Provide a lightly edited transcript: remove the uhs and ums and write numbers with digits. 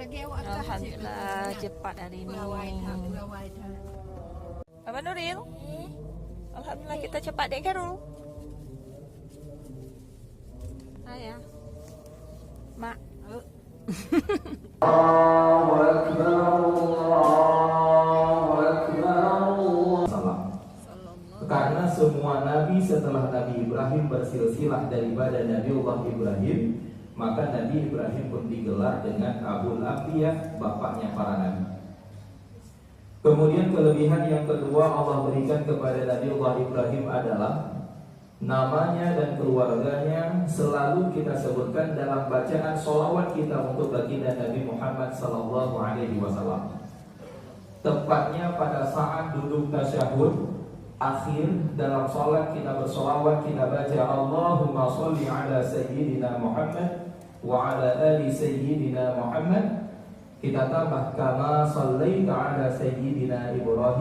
Alhamdulillah cepat hari ini. Abang Nuril, alhamdulillah kita cepat dek Karul. Ayah, mak. Karena semua nabi setelah Nabi Ibrahim bersilsilah daripada Nabiullah Ibrahim, maka Nabi Ibrahim pun digelar dengan Abul Anbiya, bapaknya para nabi. Kemudian kelebihan yang kedua Allah berikan kepada Nabiullah Ibrahim adalah namanya dan keluarganya selalu kita sebutkan dalam bacaan sholawat kita untuk baginda Nabi Muhammad SAW. Tepatnya pada saat duduk tasyahud akhir dalam sholat kita bersolawat, kita baca Allahumma sholli ala sayyidina Muhammad wa ala ali sayyidina Muhammad. Kita tambah kama shallaita ala sayyidina Ibrahim